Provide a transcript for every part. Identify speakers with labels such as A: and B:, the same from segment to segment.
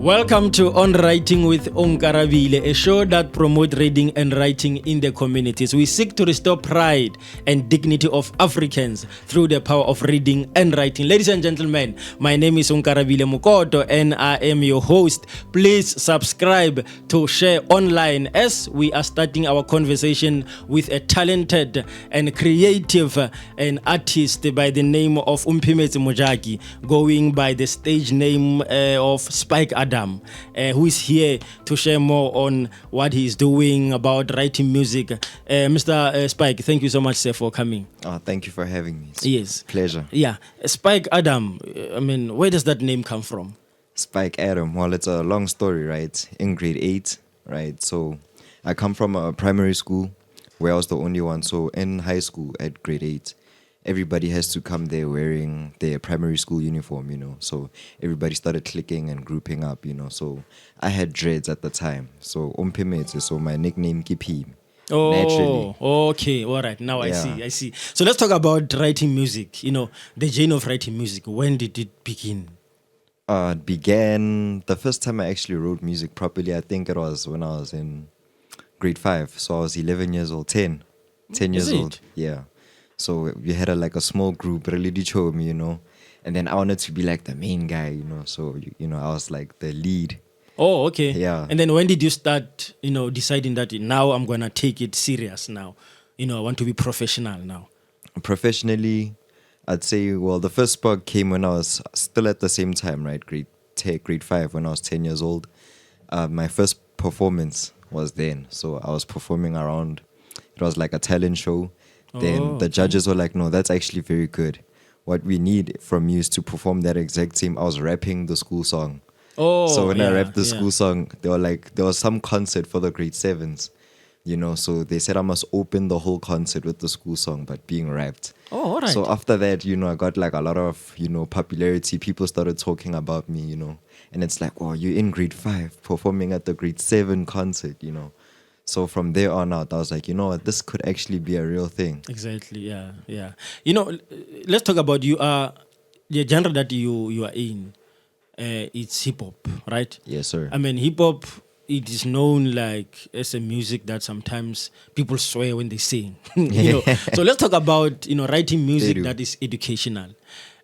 A: Welcome to On Writing with Onkarabile, a show that promotes reading and writing in the communities. We seek to restore pride and dignity of Africans through the power of reading and writing. Ladies and gentlemen, my name is Onkarabile Mokoto and I am your host. Please subscribe to share online as we are starting our conversation with a talented and creative and artist by the name of Mngqi, going by the stage name of Spike Adam. Who is here to share more on what he's doing about writing music. Mr. Spike, thank you so much, sir, for coming.
B: Thank you for having me. It's
A: Yes.
B: pleasure.
A: Yeah. Spike Adam, where does that name come from?
B: Spike Adam. Well, it's a long story, right? In grade 8, right? So I come from a primary school where I was the only one. So in high school at grade 8, everybody has to come there wearing their primary school uniform, So everybody started clicking and grouping up, So I had dreads at the time. So Umpimete, so my nickname Kipi.
A: Oh,
B: Naturally.
A: okay. All right. Now
B: Yeah.
A: I see. So let's talk about writing music. The journey of writing music. When did it begin?
B: It began the first time I actually wrote music properly. I think it was when I was in grade 5. So I was 11 years old, 10 years
A: Is it?
B: old. Yeah. So we had a small group, really chose me, and then I wanted to be like the main guy, So I was like the lead.
A: Oh, okay.
B: Yeah.
A: And then when did you start, deciding that now I'm gonna take it serious now? I want to be professional now.
B: Professionally, I'd say the first spark came when I was still at the same time, right? Grade 5 when I was 10 years old. My first performance was then, so I was performing around. It was like a talent show. Then the judges were like, no, that's actually very good. What we need from you is to perform that exact same. I was rapping the school song.
A: Oh,
B: So when I rapped the
A: yeah.
B: school song, they were like, there was some concert for the grade 7s, So they said I must open the whole concert with the school song, but being rapped.
A: Oh, all right.
B: So after that, I got like a lot of, popularity. People started talking about me, And it's like, oh, you're in grade 5 performing at the grade 7 concert, So from there on out, I was like, what, this could actually be a real thing.
A: Exactly. Yeah. Let's talk about the genre that you are in. It's hip hop, right?
B: Yes, sir.
A: Hip hop. It is known like as a music that sometimes people swear when they sing. So let's talk about writing music that is educational.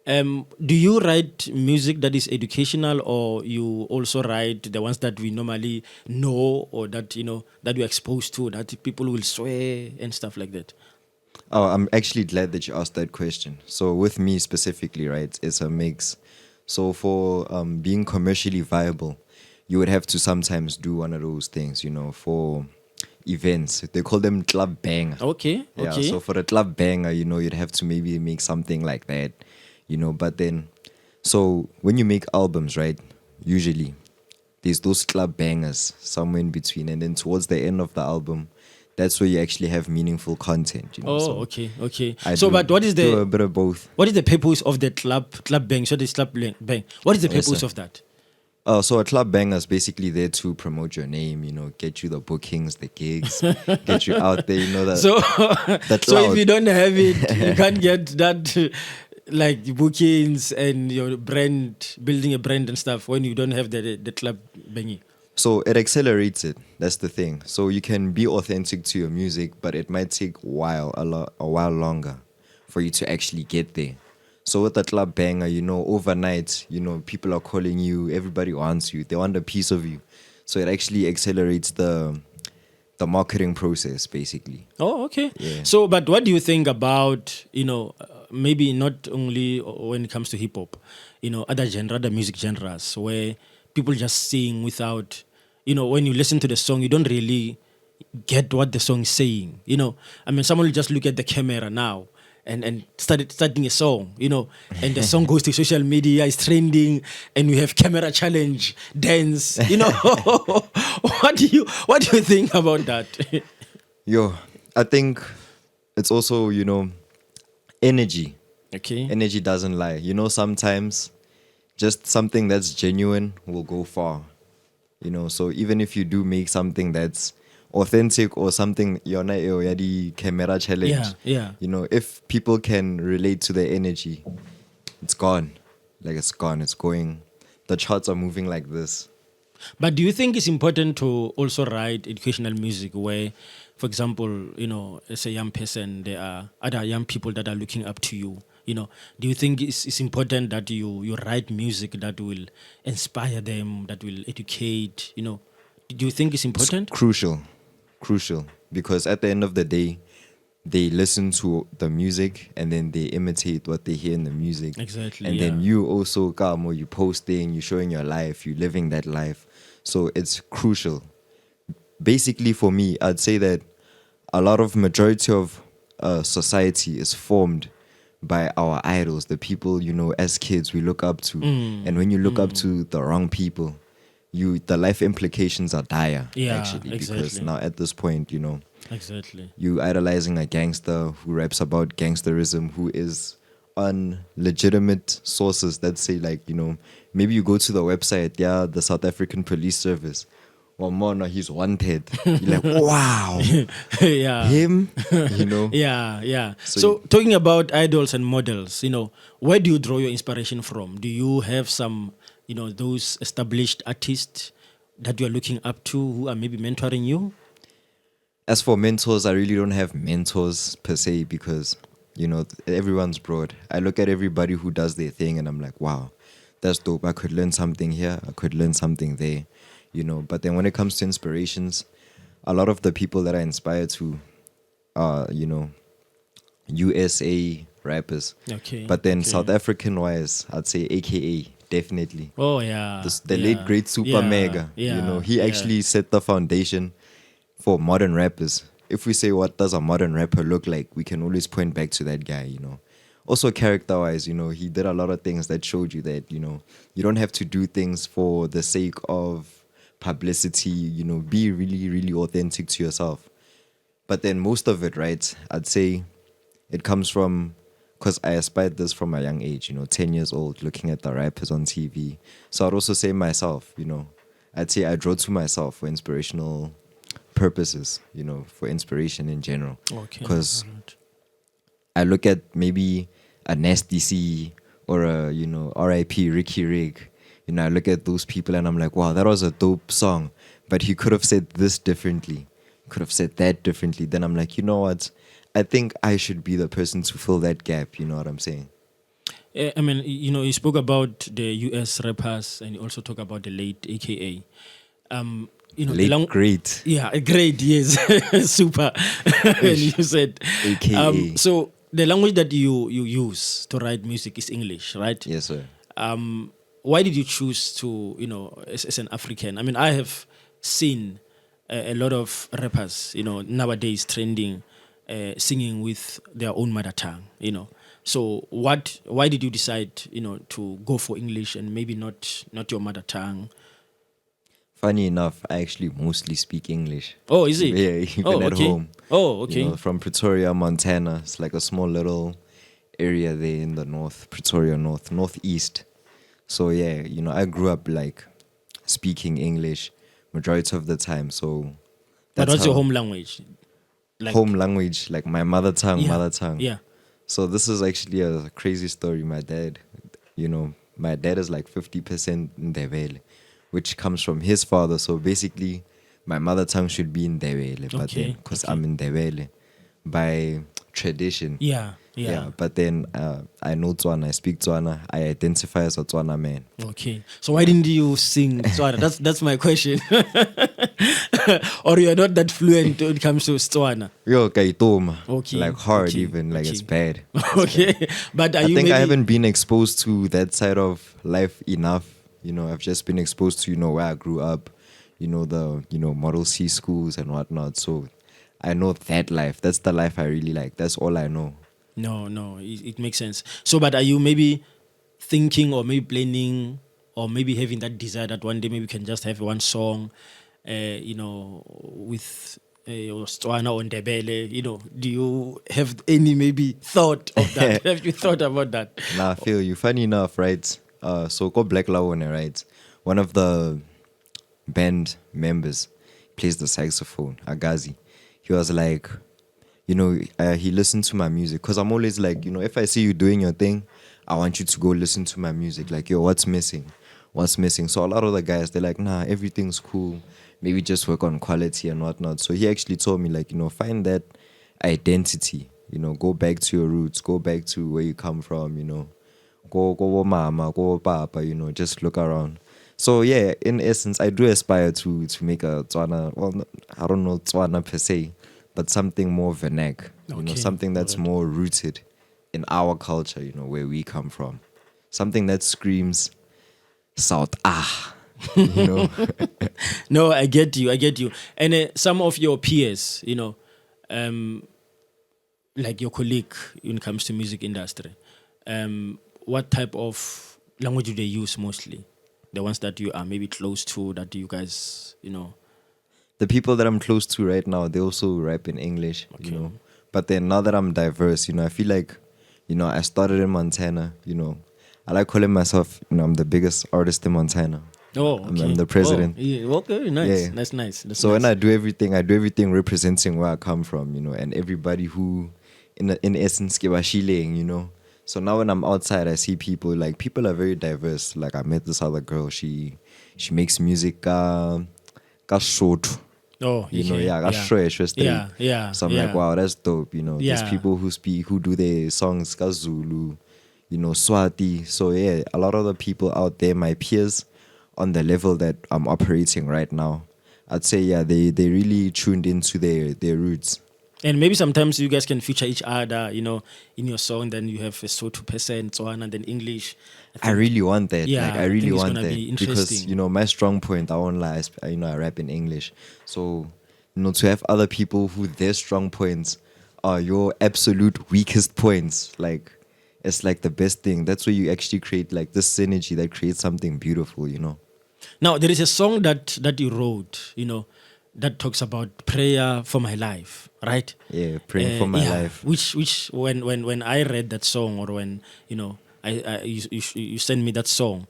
A: Do you write music that is educational, or you also write the ones that we normally know, or that that you're exposed to, that people will swear and stuff like that?
B: Oh, I'm actually glad that you asked that question. So with me specifically, right, it's a mix. So for being commercially viable, you would have to sometimes do one of those things, for events. They call them club banger.
A: Okay.
B: Yeah, so for the club banger, you'd have to maybe make something like that, But then, so when you make albums, right, usually there's those club bangers somewhere in between. And then towards the end of the album, that's where you actually have meaningful content,
A: Oh,
B: So
A: okay.
B: I
A: But what is
B: do a bit of both.
A: what is the purpose of the club bang? So this club bang. What is the
B: Yes,
A: purpose
B: sir.
A: of that?
B: So a club banger is basically there to promote your name, get you the bookings, the gigs, get you out there, that.
A: So,
B: the
A: so if
B: clout.
A: you don't have it, you can't get that like bookings and your brand, building a brand and stuff when you don't have the club banging.
B: So it accelerates it. That's the thing. So you can be authentic to your music, but it might take a while longer for you to actually get there. So with the club banger, overnight, people are calling you, everybody wants you, they want a piece of you. So it actually accelerates the marketing process, basically.
A: Oh, okay.
B: Yeah.
A: So, but what do you think about, maybe not only when it comes to hip hop, other music genres where people just sing without, when you listen to the song, you don't really get what the song is saying. Someone will just look at the camera now and starting a song, and the song goes to social media, is trending, and we have camera challenge, dance, What do you think about that?
B: Yo, I think it's also, energy.
A: Okay.
B: Energy doesn't lie. Sometimes just something that's genuine will go far. So even if you do make something that's authentic or something, the camera challenge.
A: Yeah.
B: If people can relate to the energy, it's gone. Like it's gone. It's going. The charts are moving like this.
A: But do you think it's important to also write educational music where, for example, as a young person, there are other young people that are looking up to you? Do you think it's important that you write music that will inspire them, that will educate? Do you think it's
B: It's
A: important?
B: crucial, because at the end of the day, they listen to the music and then they imitate what they hear in the music.
A: Exactly.
B: And then you also, Kamo, you posting, you showing your life, you living that life. So it's crucial. Basically, for me, I'd say that a lot of majority of society is formed by our idols, the people, as kids we look up to. And when you look up to the wrong people, the life implications are dire,
A: Yeah,
B: actually.
A: exactly.
B: Because now at this point,
A: Exactly.
B: you idolizing a gangster who raps about gangsterism, who is on legitimate sources that say, like, maybe you go to the website, the South African Police Service. Well, Mona, he's wanted. You're like, wow,
A: Yeah.
B: him,
A: Yeah.
B: So
A: So talking about idols and models, where do you draw your inspiration from? Do you have some, those established artists that you are looking up to who are maybe mentoring you?
B: As for mentors, I really don't have mentors per se because, everyone's broad. I look at everybody who does their thing and I'm like, wow, that's dope. I could learn something here. I could learn something there, But then when it comes to inspirations, a lot of the people that I inspire to are, USA rappers.
A: Okay.
B: But then
A: okay.
B: South African wise, I'd say AKA, definitely.
A: Oh, yeah.
B: The late great Super Mega, he actually set the foundation for modern rappers. If we say what does a modern rapper look like, we can always point back to that guy, Also character-wise, he did a lot of things that showed you that, you don't have to do things for the sake of publicity, be really, really authentic to yourself. But then most of it, right, I'd say it comes from, because I aspired this from a young age, 10 years old, looking at the rappers on TV. So I'd also say myself, I'd say I draw to myself for inspirational purposes, for inspiration in general.
A: Okay.
B: Because
A: Alright.
B: I look at maybe a Nasty C or a, R.I.P. Ricky Rig. I look at those people and I'm like, wow, that was a dope song. But he could have said this differently. Could have said that differently. Then I'm like, you know what? I think I should be the person to fill that gap. You know what I'm saying?
A: I mean, you spoke about the US rappers and you also talk about the late AKA.
B: Late great.
A: Yeah, great, yes. Super. And you said
B: AKA.
A: so the language that you use to write music is English, right?
B: Yes, sir.
A: Why did you choose to, as an African? I mean, I have seen a lot of rappers, nowadays trending, singing with their own mother tongue, So why did you decide, to go for English and maybe not your mother tongue?
B: Funny enough, I actually mostly speak English.
A: Oh, is it?
B: Yeah, even at home.
A: Oh, okay.
B: From Pretoria, Montana. It's like a small little area there in the north, Pretoria northeast. So yeah,
A: Mm.
B: I grew up like speaking English majority of the time. So
A: But what's
B: how-
A: your home language? Like,
B: home language, like my mother tongue,
A: Yeah.
B: So this is actually a crazy story. My dad is like 50% Ndebele, which comes from his father. So basically, my mother tongue should be Ndebele, but
A: Okay,
B: then because
A: okay.
B: I'm Ndebele by tradition.
A: Yeah.
B: But then I know Tswana, I speak Tswana, I identify as a Tswana man.
A: Okay. So why didn't you sing Tswana? That's my question. Or you're not that fluent when it comes to Tswana.
B: Yo, kaitoma.
A: Okay,
B: Like hard
A: okay,
B: even, like it's
A: okay.
B: bad.
A: Okay. But are
B: I
A: you
B: think
A: maybe
B: I haven't been exposed to that side of life enough. I've just been exposed to, where I grew up, the, Model C schools and whatnot. So I know that life. That's the life I really like. That's all I know.
A: No, it makes sense. So, but are you maybe thinking or maybe planning or maybe having that desire that one day maybe you can just have one song, with Tswana or Ndebele, do you have any maybe thought of that? Have you thought about that?
B: Nah, I feel you. Funny enough, right? So called Black Lawone, right? One of the band members plays the saxophone, Agazi. He was like, he listened to my music because I'm always like, if I see you doing your thing, I want you to go listen to my music. Like, yo, what's missing? what's missing. So a lot of the guys, they're like, nah, everything's cool. Maybe just work on quality and whatnot. So he actually told me, like, find that identity. Go back to your roots. Go back to where you come from. Go mama, go papa. Just look around. So yeah, in essence, I do aspire to make a Tswana. Well, I don't know Tswana per se, but something more vernac. Something that's more rooted in our culture. Where we come from. Something that screams South
A: No, I get you. And some of your peers, like your colleague when it comes to music industry, what type of language do they use mostly? The ones that you are maybe close to, that you guys,
B: The people that I'm close to right now, they also rap in English, But then now that I'm diverse, I feel like, I started in Montana, I like calling myself, I'm the biggest artist in Montana.
A: Oh, okay.
B: I'm the president.
A: Oh, yeah. Okay, nice.
B: Yeah.
A: That's nice.
B: So when I do everything representing where I come from, and everybody who, in essence, Kibashileng, So now when I'm outside, I see people are very diverse. Like I met this other girl. She makes music, ka short.
A: Oh, okay. Yeah.
B: So I'm like, wow, that's dope. There's people who do their songs ka Zulu, Swati. So yeah, a lot of the people out there, my peers, on the level that I'm operating right now, I'd say they really tuned into their roots.
A: And maybe sometimes you guys can feature each other, in your song. Then you have a Sotho percent, Tswana, and then English.
B: I really want that.
A: Yeah,
B: I really want that
A: be
B: because my strong point, I won't lie, I rap in English. So to have other people who their strong points are your absolute weakest points, like it's like the best thing. That's where you actually create like this synergy that creates something beautiful.
A: Now there is a song that you wrote, that talks about prayer for my life, right?
B: Yeah, praying for my life.
A: Which when I read that song, or when you sent me that song,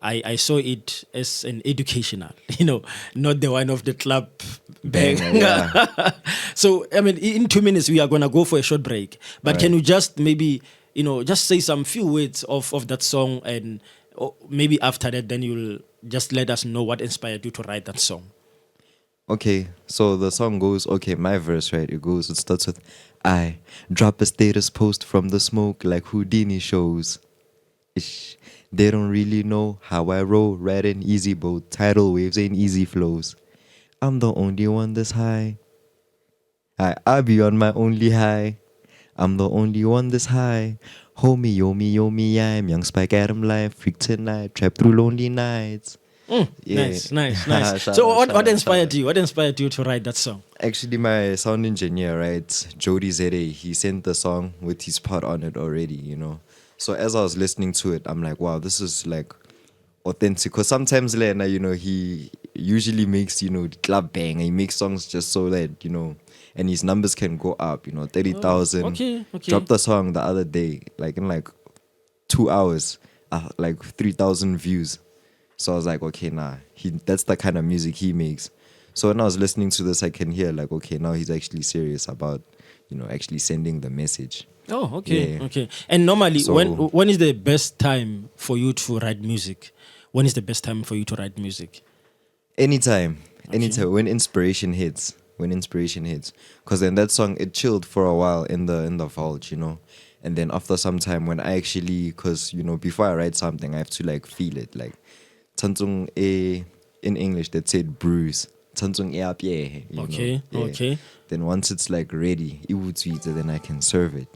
A: I saw it as an educational, not the one of the club bang.
B: Yeah.
A: So I mean, in 2 minutes we are gonna go for a short break. But can you just maybe just say some few words of that song, and maybe after that then you'll just let us know what inspired you to write that song.
B: Okay, so the song goes, my verse, right? It starts with, I drop a status post from the smoke like Houdini shows. Ish, they don't really know how I roll, riding easy boat, tidal waves ain't easy flows. I'm the only one that's high. I be on my only high. I'm the only one that's high. Homie, yo me, I'm young Spike Adam life, freak tonight, trap through lonely nights.
A: Yeah. Nice. So what inspired you? What inspired you to write that song?
B: Actually, my sound engineer, right, Jody Zere, he sent the song with his part on it already, So as I was listening to it, I'm like, wow, this is like authentic. Because sometimes Lena, he usually makes, club bang. He makes songs just so that, and his numbers can go up, 30,000.
A: Okay.
B: Dropped the song the other day, like in 2 hours, like 3,000 views. So I was like, okay, that's the kind of music he makes. So when I was listening to this, I can hear now he's actually serious about, actually sending the message.
A: Oh, okay,
B: Yeah.
A: okay. And normally,
B: So-
A: when is the best time for you to write music? When is the best time for you to write music?
B: Anytime. When inspiration hits. Because then that song, it chilled for a while in the vault, And then after some time, when I actually, because, before I write something, I have to feel it. Like, Tanzung in English, they said bruise. Tanzung
A: Okay.
B: Then once it's ready, then I can serve it,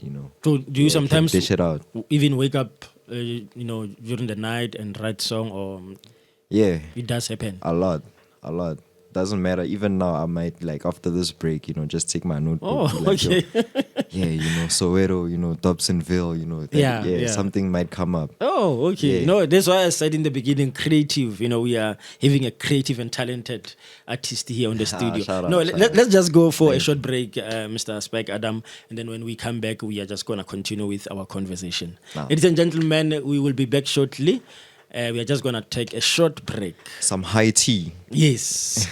A: So do you sometimes
B: dish it out?
A: even wake up, during the night and write song, or
B: Yeah,
A: it does happen?
B: a lot. Doesn't matter. Even now, I might after this break, just take my notebook.
A: Oh,
B: be
A: okay.
B: Soweto, Dobsonville,
A: Yeah.
B: something might come up.
A: Oh, okay.
B: Yeah.
A: No, that's why I said in the beginning, creative. We are having a creative and talented artist here on the studio.
B: Shout out,
A: No,
B: shout out.
A: let's just go for a short break, Mr. Spike Adam, and then when we come back, we are just going to continue with our conversation.
B: Nah.
A: Ladies and gentlemen, we will be back shortly. We are just going to take a short break.
B: Some high tea.
A: Yes.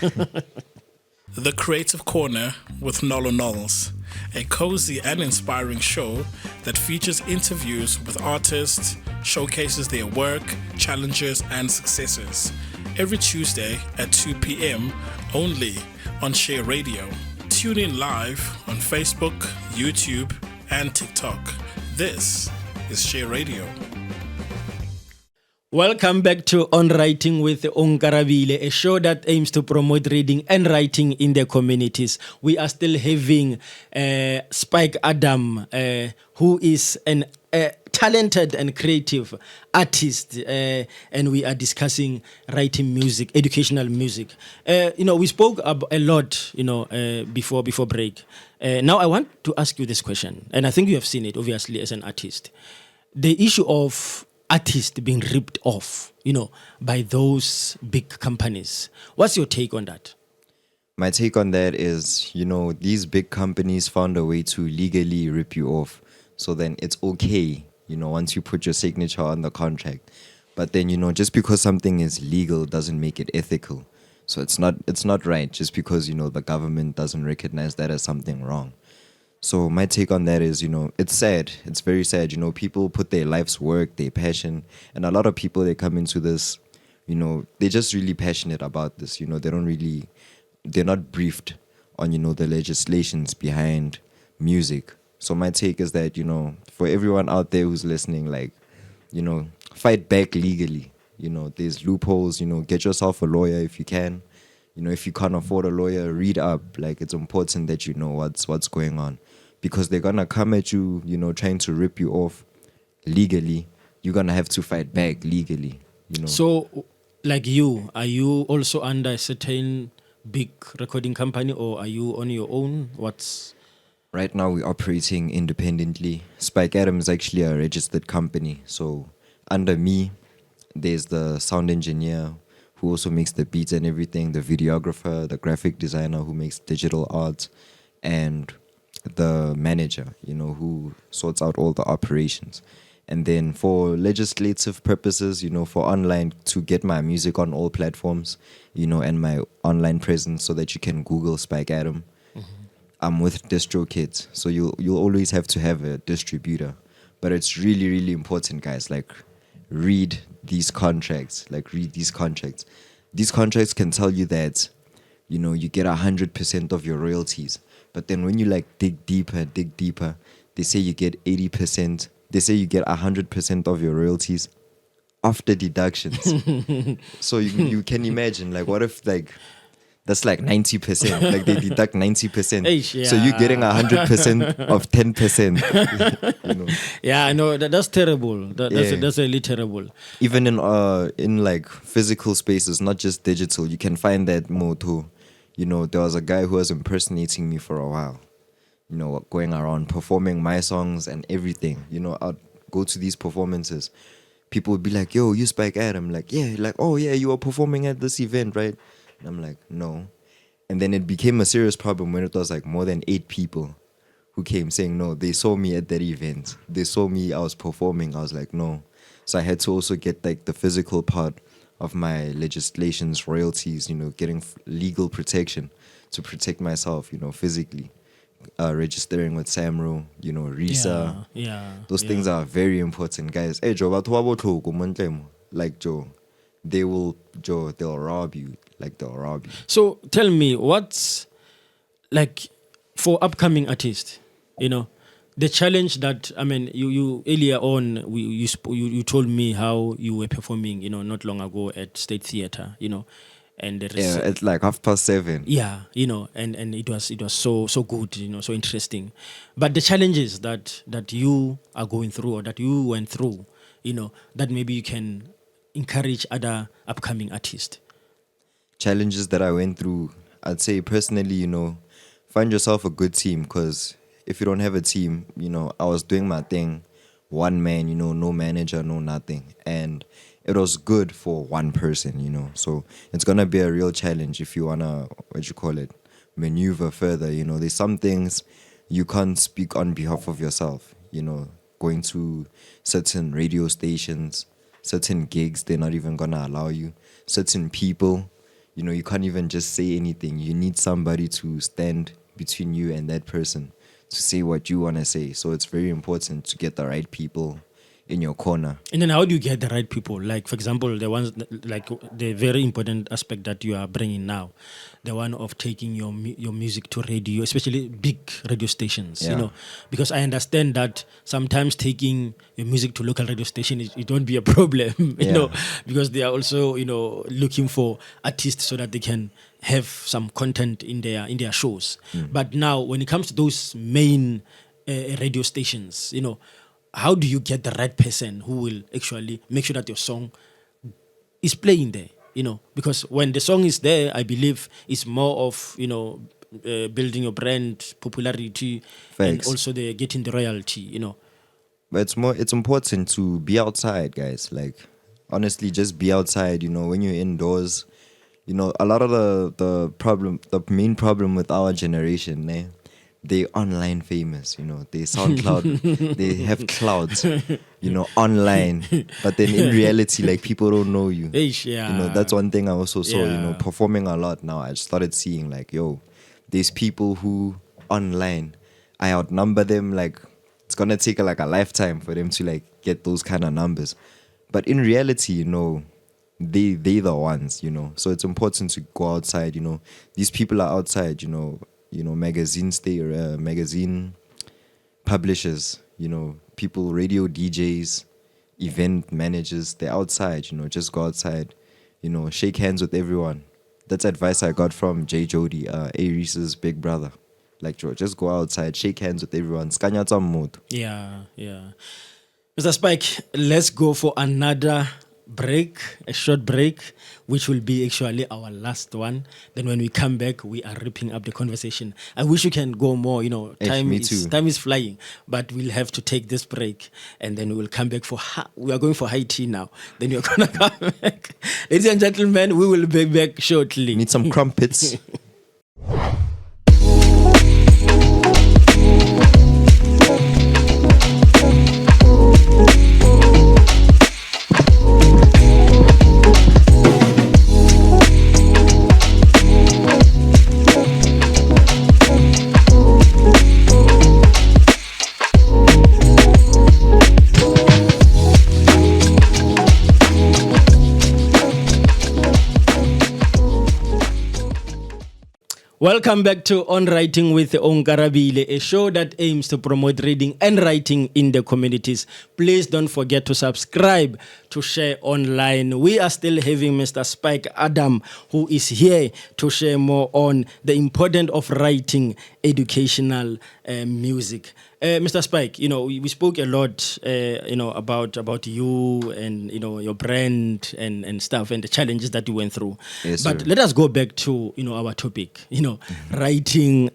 C: The Creative Corner with Nolu. a cozy and inspiring show that features interviews with artists, showcases their work, challenges, and successes. Every Tuesday at 2 p.m. only on Share Radio. Tune in live on Facebook, YouTube, and TikTok. This is Share Radio.
A: Welcome back to On Writing with Onkarabile, a show that aims to promote reading and writing in the communities. We are still having Spike Adam, who is an talented and creative artist, and we are discussing writing music, educational music. We spoke a lot, before break. Now I want to ask you this question, and I think you have seen it, obviously, as an artist. The issue of artists being ripped off, by those big companies. What's your take on that?
B: My take on that is, these big companies found a way to legally rip you off. So then it's okay, once you put your signature on the contract. But then, just because something is legal doesn't make it ethical. So it's not right just because, the government doesn't recognize that as something wrong. So my take on that is, it's sad. It's very sad. People put their life's work, their passion, and a lot of people, they come into this, they're just really passionate about this. They're not briefed on, the legislations behind music. So my take is that, for everyone out there who's listening, fight back legally. There's loopholes, get yourself a lawyer if you can. If you can't afford a lawyer, read up. It's important that you know what's going on. Because they're going to come at you, trying to rip you off legally. You're going to have to fight back legally,
A: So, like you, are you also under a certain big recording company, or are you on your own?
B: Right now, we're operating independently. Spike Adam is actually a registered company. So, under me, there's the sound engineer who also makes the beats and everything, the videographer, the graphic designer who makes digital art, and the manager, who sorts out all the operations. And then for legislative purposes, for online, to get my music on all platforms, and my online presence so that you can Google Spike Adam. Mm-hmm. I'm with DistroKids, so you'll always have to have a distributor. But it's really, really important, guys. Read these contracts. These contracts can tell you that, you get 100% of your royalties. But then when you dig deeper, they say you get 80%. They say you get 100% of your royalties after deductions. So you can imagine, what if that's 90%? They deduct 90%.
A: Yeah.
B: So you're getting 100% of 10%.
A: Yeah, I know that's terrible. That's really terrible.
B: Even in physical spaces, not just digital, you can find that more too. There was a guy who was impersonating me for a while, going around performing my songs and everything. I'd go to these performances. People would be like, yo, you Spike Adam. Oh yeah, you were performing at this event, right? And I'm like, no. And then it became a serious problem when it was more than 8 people who came saying, no, they saw me at that event. They saw me, I was performing. I was like, no. So I had to also get the physical part of my legislations, royalties, getting legal protection to protect myself, physically. Registering with SAMRO, RISA.
A: Yeah.
B: Those things are very important, guys. Hey, Joe, Joe, they'll rob you. They'll rob you.
A: So tell me, what's for upcoming artists, the challenge that, you earlier on, you told me how you were performing, not long ago at State Theatre, and there is,
B: it's 7:30.
A: Yeah, and it was so good, so interesting. But the challenges that you are going through, or that you went through, that maybe you can encourage other upcoming artists.
B: Challenges that I went through, I'd say personally, find yourself a good team, because if you don't have a team, I was doing my thing, one man, no manager, no nothing. And it was good for one person, So it's going to be a real challenge if you want to, maneuver further. There's some things you can't speak on behalf of yourself, going to certain radio stations, certain gigs, they're not even going to allow you. Certain people, you can't even just say anything. You need somebody to stand between you and that person to say what you want to say. So it's very important to get the right people in your corner.
A: And then how do you get the right people? Like, for example, the ones like the very important aspect that you are bringing now, the one of taking your music to radio, especially big radio stations. You
B: Yeah.
A: know, because I understand that sometimes taking your music to local radio station it don't be a problem. You
B: Yeah.
A: know, because they are also looking for artists so that they can have some content in their shows. But now when it comes to those main radio stations, how do you get the right person who will actually make sure that your song is playing there? Because when the song is there, I believe it's more of building your brand popularity and
B: Facts.
A: also the getting the royalty.
B: But it's important to be outside, guys. Like, honestly, just be outside. When you're indoors, a lot of the main problem with our generation, they online famous. They SoundCloud, they have clouds, online. But then in reality, like, people don't know you.
A: Yeah.
B: That's one thing I also saw.
A: Yeah.
B: Performing a lot now. I started seeing like, there's people who online, I outnumber them. Like, it's gonna take like a lifetime for them to like get those kind of numbers. But in reality, they the ones. So it's important to go outside. These people are outside. Magazine publishers. People, radio DJs, event managers. They're outside. Just go outside. Shake hands with everyone. That's advice I got from J Jody, Aris's big brother. Like, just go outside, shake hands with everyone. Skanyatsa mood.
A: Yeah. Mr. Spike, let's go for another break, a short break, which will be actually our last one. Then when we come back, we are wrapping up the conversation. I wish we can go more, time
B: me
A: is
B: too.
A: time is flying, but we'll have to take this break and then we will come back we are going for high tea now. Then you're going to come back. Ladies and gentlemen, we will be back shortly.
B: Need some crumpets.
A: Welcome back to On Writing with Onkarabile, a show that aims to promote reading and writing in the communities. Please don't forget to subscribe, to share online. We are still having Mr. Spike Adam, who is here to share more on the importance of writing educational music. Mr. Spike, we spoke a lot, about you and your brand and stuff and the challenges that you went through.
B: Yes,
A: but
B: sir.
A: let us go back to our topic. Writing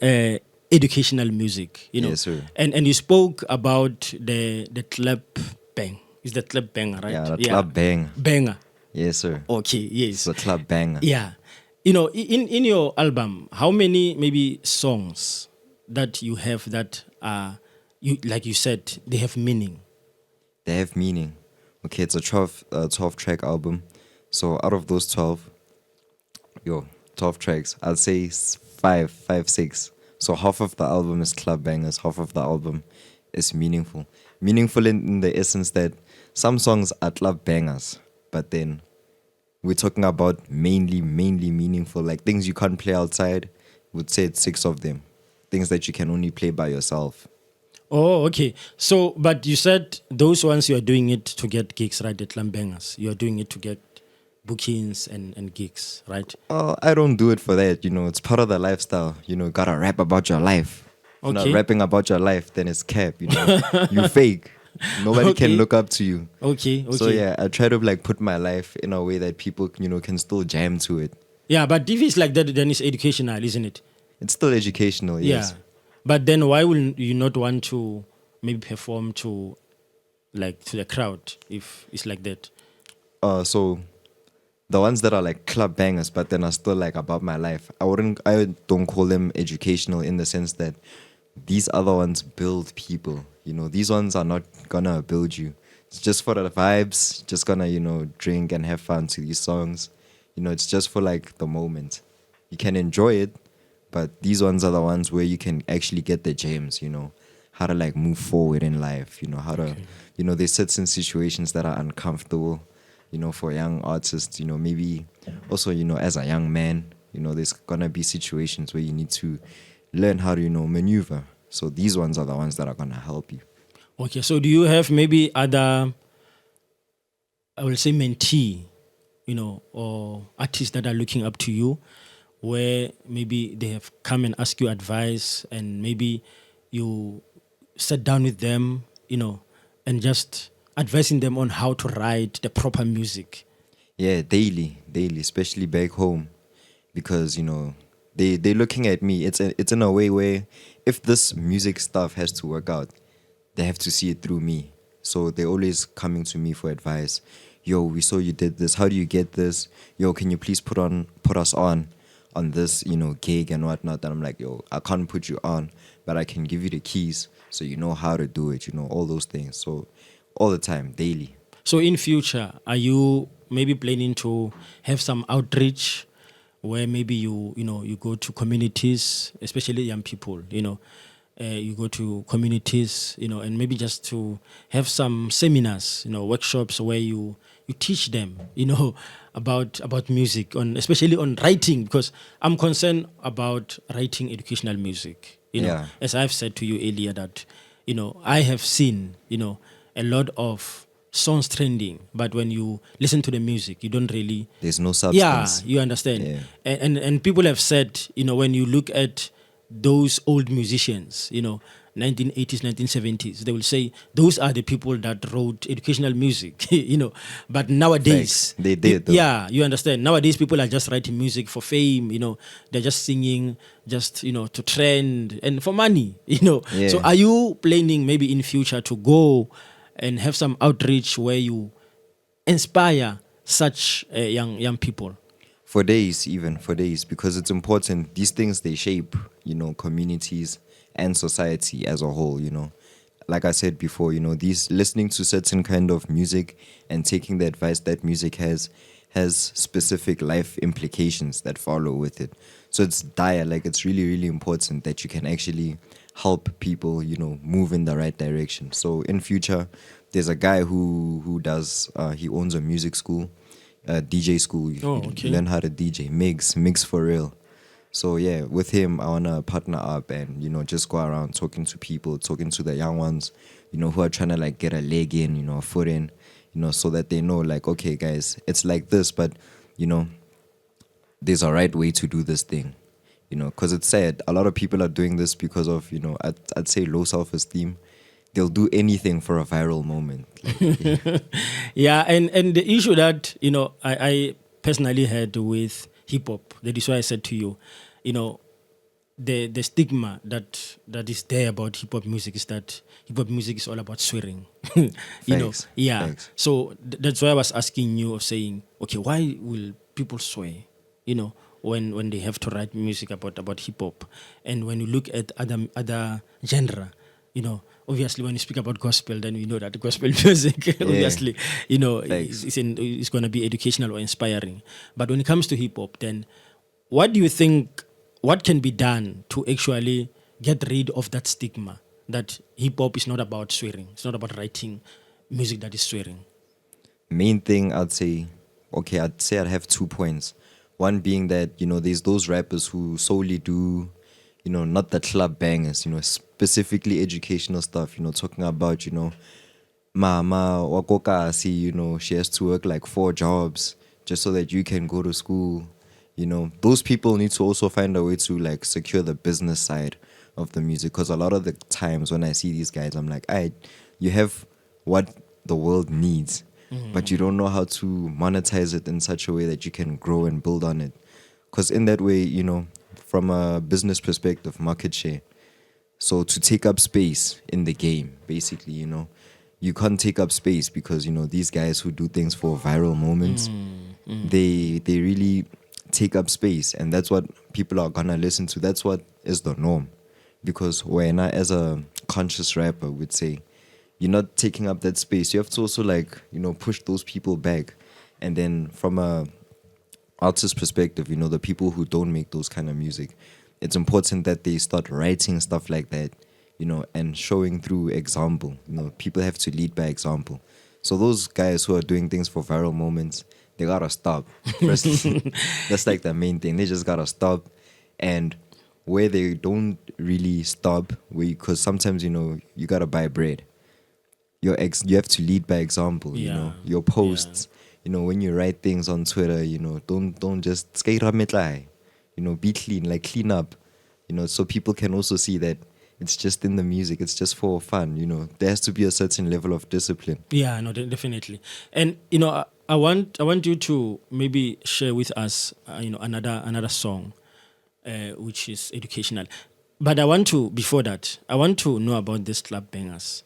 A: educational music.
B: Yes, sir.
A: And you spoke about the clap bang. Is the clap banger, right?
B: Yeah, the club bang.
A: Banger.
B: Yes, sir.
A: Okay. Yes.
B: It's a club banger.
A: Yeah. In your album, how many maybe songs that you have that are like you said, they have meaning?
B: They have meaning. Okay, it's a 12 track album. So out of those 12 tracks, I'd say five, 6. So half of the album is club bangers, half of the album is meaningful. Meaningful in the essence that some songs are club bangers, but then we're talking about mainly meaningful, like things you can't play outside. Would say it's 6 of them. Things that you can only play by yourself.
A: Oh, okay. So, but you said those ones you are doing it to get gigs, right? The club bangers. You are doing it to get bookings and gigs, right?
B: I don't do it for that. It's part of the lifestyle. Gotta rap about your life. If you're not
A: Okay.
B: rapping about your life, then it's cap. You fake. Nobody
A: Okay.
B: can look up to you.
A: Okay.
B: So yeah, I try to like put my life in a way that people can still jam to it.
A: Yeah, but if it's like that, then it's educational, isn't it?
B: It's still educational, yes.
A: Yeah. But then why will you not want to maybe perform to the crowd if it's like that?
B: So the ones that are like club bangers, but then are still like about my life, I don't call them educational in the sense that these other ones build people. These ones are not gonna build you. It's just for the vibes, just gonna, drink and have fun to these songs. It's just for like the moment. You can enjoy it, But these ones are the ones where you can actually get the gems, how to like move forward in life, how to, there's certain situations that are uncomfortable, for young artists, maybe also, as a young man, there's gonna be situations where you need to learn how to, maneuver. So these ones are the ones that are gonna help you.
A: Okay, so do you have maybe other, I will say mentee, or artists that are looking up to you, where maybe they have come and ask you advice, and maybe you sit down with them, and just advising them on how to write the proper music?
B: Yeah, daily, especially back home, because they're looking at me. It's in a way where if this music stuff has to work out, they have to see it through me. So they're always coming to me for advice. Yo, we saw you did this. How do you get this? Yo, can you please put us on this, gig and whatnot? And I'm like, yo, I can't put you on, but I can give you the keys so you know how to do it, all those things. So all the time, daily.
A: So in future, are you maybe planning to have some outreach where maybe you go to communities, especially young people, you go to communities, and maybe just to have some seminars, workshops where you teach them, about music, especially on writing, because I'm concerned about writing educational music. As I've said to you earlier that, I have seen, a lot of songs trending, but when you listen to the music, you don't really.
B: There's no substance.
A: Yeah, you understand.
B: Yeah.
A: And people have said, when you look at those old musicians, 1980s, 1970s, they will say those are the people that wrote educational music, But nowadays,
B: Facts. They did, though.
A: Yeah, you understand. Nowadays, people are just writing music for fame, they're just singing, just, to trend and for money,
B: Yeah.
A: So are you planning maybe in future to go and have some outreach where you inspire such young people?
B: For days, because it's important. These things, they shape, communities and society as a whole, Like I said before, these listening to certain kind of music and taking the advice that music has specific life implications that follow with it. So it's dire, like it's really, really important that you can actually help people, move in the right direction. So in future, there's a guy who does, he owns a music school, DJ school. You learn how to DJ, mix for real. So yeah, with him, I wanna partner up and just go around talking to people, talking to the young ones, who are trying to like get a leg in, a foot in, so that they know like, okay, guys, it's like this, but there's a right way to do this thing, because it's sad. A lot of people are doing this because of I'd say low self-esteem. They'll do anything for a viral moment.
A: Yeah, and the issue that I personally had with hip hop, that is why I said to you, the stigma that is there about hip hop music is that hip hop music is all about swearing.
B: Thanks.
A: Yeah.
B: Thanks.
A: So that's why I was asking you of saying, okay, why will people swear? When they have to write music about hip hop, and when you look at other genre, obviously when you speak about gospel, then we know that gospel music, obviously, it's going to be educational or inspiring. But when it comes to hip hop, then what do you think? What can be done to actually get rid of that stigma that hip hop is not about swearing? It's not about writing music that is swearing.
B: Main thing I'd say I'd have 2 points. One being that, there's those rappers who solely do, not the club bangers, specifically educational stuff, talking about, mama wakokasi, she has to work like 4 jobs just so that you can go to school. Those people need to also find a way to like secure the business side of the music, because a lot of the times when I see these guys, I'm like, you have what the world needs, but you don't know how to monetize it in such a way that you can grow and build on it. Because in that way, from a business perspective, market share. So to take up space in the game, basically, you can't take up space because, these guys who do things for viral moments, they really take up space, and that's what people are gonna listen to. That's what is the norm. Because when I, as a conscious rapper, would say, you're not taking up that space. You have to also push those people back. And then from a artist perspective, the people who don't make those kind of music, it's important that they start writing stuff like that, and showing through example. People have to lead by example. So those guys who are doing things for viral moments, they gotta stop. First, that's like the main thing. They just gotta stop. And where they don't really stop, because sometimes, you gotta buy bread. You have to lead by example. Your posts. When you write things on Twitter, don't just skate on metlai. Be clean, like clean up. So people can also see that it's just in the music. It's just for fun. There has to be a certain level of discipline.
A: Yeah, no, definitely. And I want you to maybe share with us, another song, which is educational. But before that, I want to know about this club bangers.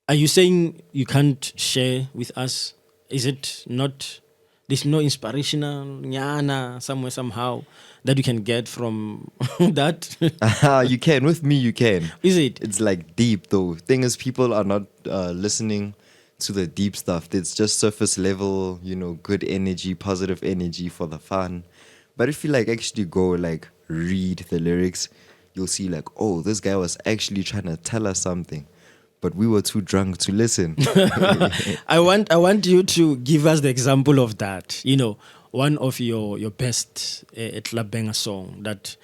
A: Are you saying you can't share with us? Is it not? There's no inspirational nyana somewhere somehow that you can get from that?
B: You can. With me, you can.
A: Is it?
B: It's like deep though. Thing is, people are not listening to the deep stuff. It's just surface level, good energy, positive energy for the fun. But if you actually go read the lyrics, you'll see oh, this guy was actually trying to tell us something, but we were too drunk to listen.
A: I want you to give us the example of that. One of your best club banger song that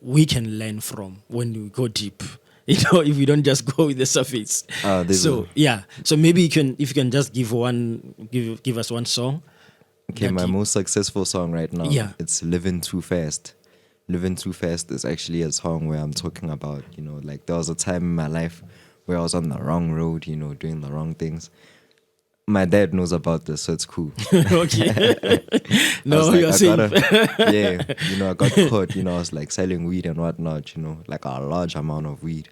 A: we can learn from when we go deep. If we don't just go with the surface. So maybe if you can just give us one song.
B: Okay, my most successful song right now, it's Living Too Fast. Living Too Fast is actually a song where I'm talking about, there was a time in my life where I was on the wrong road, doing the wrong things. My dad knows about this, so it's cool.
A: Okay. No, you're safe.
B: I got caught, I was selling weed and whatnot, a large amount of weed.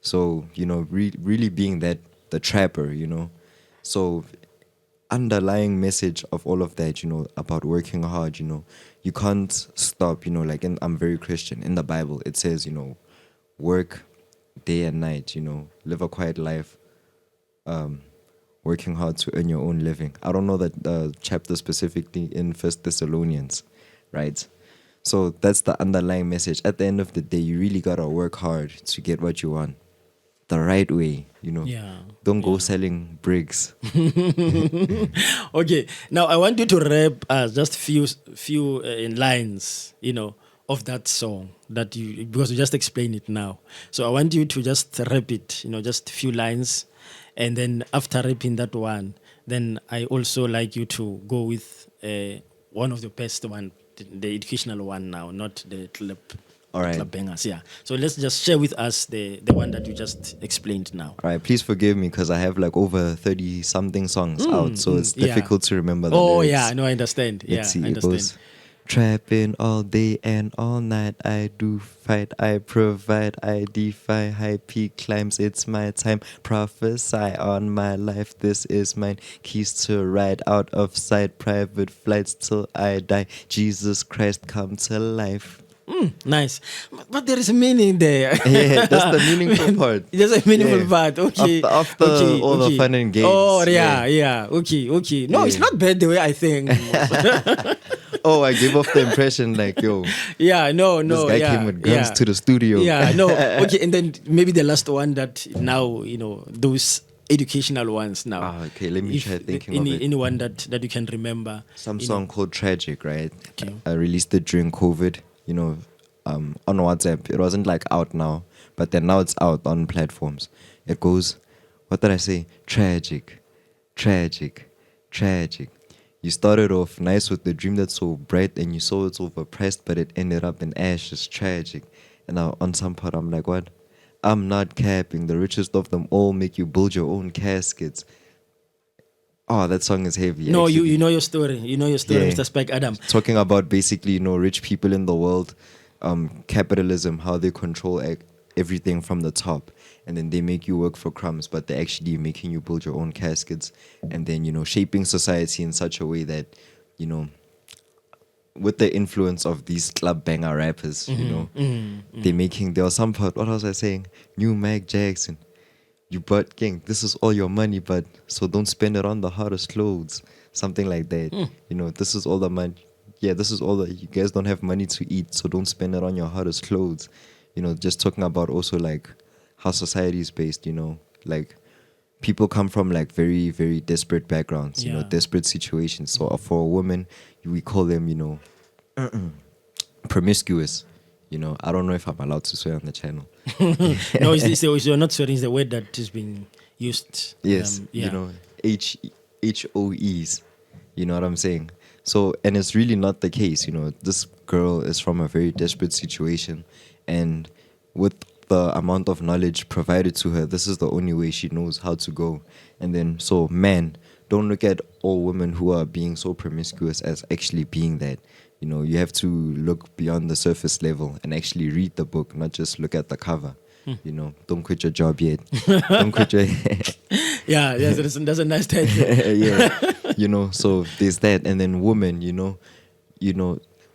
B: So, really being the trapper, So underlying message of all of that, about working hard, you can't stop, I'm very Christian. In the Bible, it says, work day and night, live a quiet life, working hard to earn your own living. I don't know that chapter specifically in 1 Thessalonians, right? So that's the underlying message. At the end of the day, you really gotta work hard to get what you want. The right way, Don't go selling bricks.
A: Okay, now I want you to rap just few in lines, of that song because you just explained it now. So I want you to just rap it, just few lines, and then after rapping that one, then I also like you to go with one of the best one, the educational one now, not the club.
B: All right.
A: Club bangers, yeah. So let's just share with us the one that you just explained now.
B: All right, please forgive me because I have over 30 something songs out, so it's difficult to remember the lyrics.
A: Yeah, no, I understand.
B: Let's see,
A: I understand.
B: It goes, trapping all day and all night, I do fight, I provide, I defy, high peak climbs, it's my time, prophesy on my life, this is mine, keys to ride out of sight, private flights till I die, Jesus Christ come to life.
A: Nice, but there is a meaning there.
B: Yeah, that's the meaningful part.
A: There's a meaningful part. Okay.
B: After all the fun and games.
A: Oh yeah. Okay. No, it's not bad the way I think.
B: Oh, I gave off the impression
A: Yeah, no.
B: This guy came with guns to the studio.
A: Yeah, no. Okay, and then maybe the last one that now those educational ones now.
B: Okay, let me try thinking of it.
A: Anyone that you can remember.
B: Some song called Tragic, right?
A: Okay.
B: I released it during COVID. On WhatsApp. It wasn't out now, but then now it's out on platforms. It goes, what did I say? Tragic. You started off nice with the dream that's so bright and you saw it's overpriced, but it ended up in ashes. Tragic. And now on some part I'm like, what? I'm not capping. The richest of them all make you build your own caskets. Oh, that song is heavy.
A: No, you know your story. You know your story, Mr. Spike Adam.
B: Talking about basically, rich people in the world, capitalism, how they control everything from the top. And then they make you work for crumbs, but they're actually making you build your own caskets. And then, shaping society in such a way that, with the influence of these club banger rappers, there was some part, what was I saying? New Mac Jackson. You bought gang, this is all your money, so don't spend it on the hottest clothes. Something like that. This is all the money. yeah, this is all that you guys don't have money to eat, so don't spend it on your hottest clothes. You know, just talking about also like how society is based, you know, like people come from like very, very desperate backgrounds, you know, desperate situations. So for a woman, we call them, you know, promiscuous. You know, I don't know if I'm allowed to swear on the channel.
A: No, you're not swearing. It's the word that is being used.
B: Yes, you know, HOEs. You know what I'm saying? So, and it's really not the case. You know, this girl is from a very desperate situation, and with the amount of knowledge provided to her, this is the only way she knows how to go. And then, so man, don't look at all women who are being so promiscuous as actually being that. You know, you have to look beyond the surface level and actually read the book, not just look at the cover. You know, don't quit your job yet. Don't quit your...
A: Yeah, that's a nice title.
B: Yeah, you know, so there's that. And then women, you know,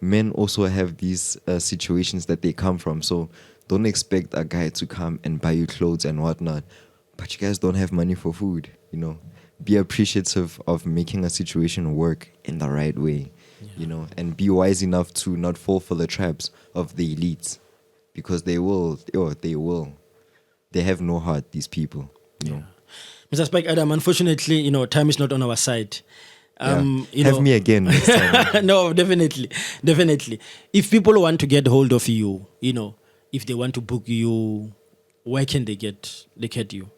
B: men also have these situations that they come from. So don't expect a guy to come and buy you clothes and whatnot, but you guys don't have money for food, you know. Be appreciative of making a situation work in the right way, you know, and be wise enough to not fall for the traps of the elites, because they will. They have no heart, these people, you know.
A: Mr. Spike Adam, unfortunately, you know, time is not on our side. You
B: have
A: know,
B: me again next time.
A: No, definitely. If people want to get hold of you, you know, if they want to book you, where can they get you?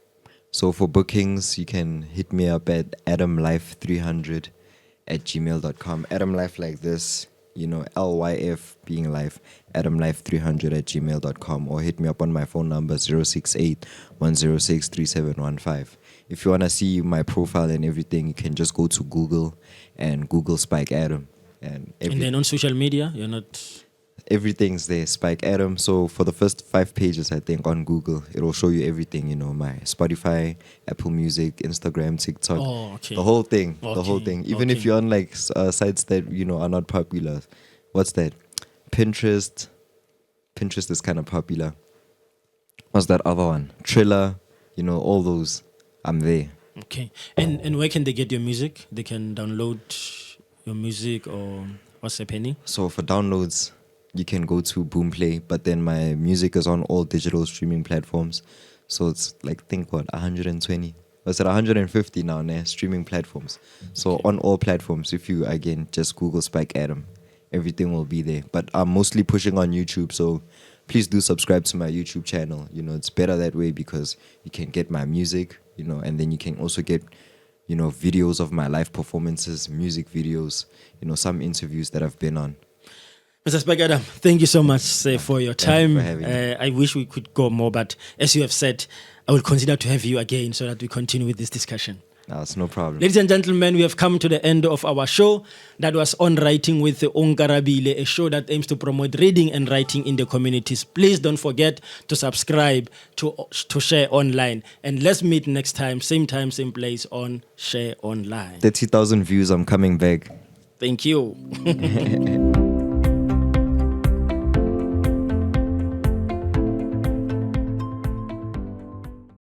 B: So for bookings, you can hit me up at adamlife300@gmail.com. Adamlife like this, you know, LYF being life, adamlife300@gmail.com, or hit me up on my phone number 068-106-3715. If you want to see my profile and everything, you can just go to Google and Google Spike Adam. And
A: then on social media, you're not...
B: Everything's there, Spike Adam. So for the first 5 pages, I think, on Google, it'll show you everything, you know, my Spotify, Apple Music, Instagram, TikTok, the whole thing, Even if you're on like sites that, you know, are not popular. What's that? Pinterest is kind of popular. What's that other one? Triller, you know, all those. I'm there.
A: Okay. And where can they get your music? They can download your music, or what's happening?
B: So for downloads, you can go to Boomplay, but then my music is on all digital streaming platforms. So it's like, think what, 120? Was it 150 now, streaming platforms? So on all platforms, if you, again, just Google Spike Adam, everything will be there. But I'm mostly pushing on YouTube, so please do subscribe to my YouTube channel. You know, it's better that way because you can get my music, you know, and then you can also get, you know, videos of my live performances, music videos, you know, some interviews that I've been on.
A: Mr. Spike Adam, thank you so much for your time.
B: Thank you for having me.
A: I wish we could go more, but as you have said, I will consider to have you again so that we continue with this discussion.
B: No, it's no problem.
A: Ladies and gentlemen, we have come to the end of our show. That was On Writing with Onkarabile, a show that aims to promote reading and writing in the communities. Please don't forget to subscribe, to Share Online. And let's meet next time, same place on Share Online.
B: 30,000 views, I'm coming back.
A: Thank you.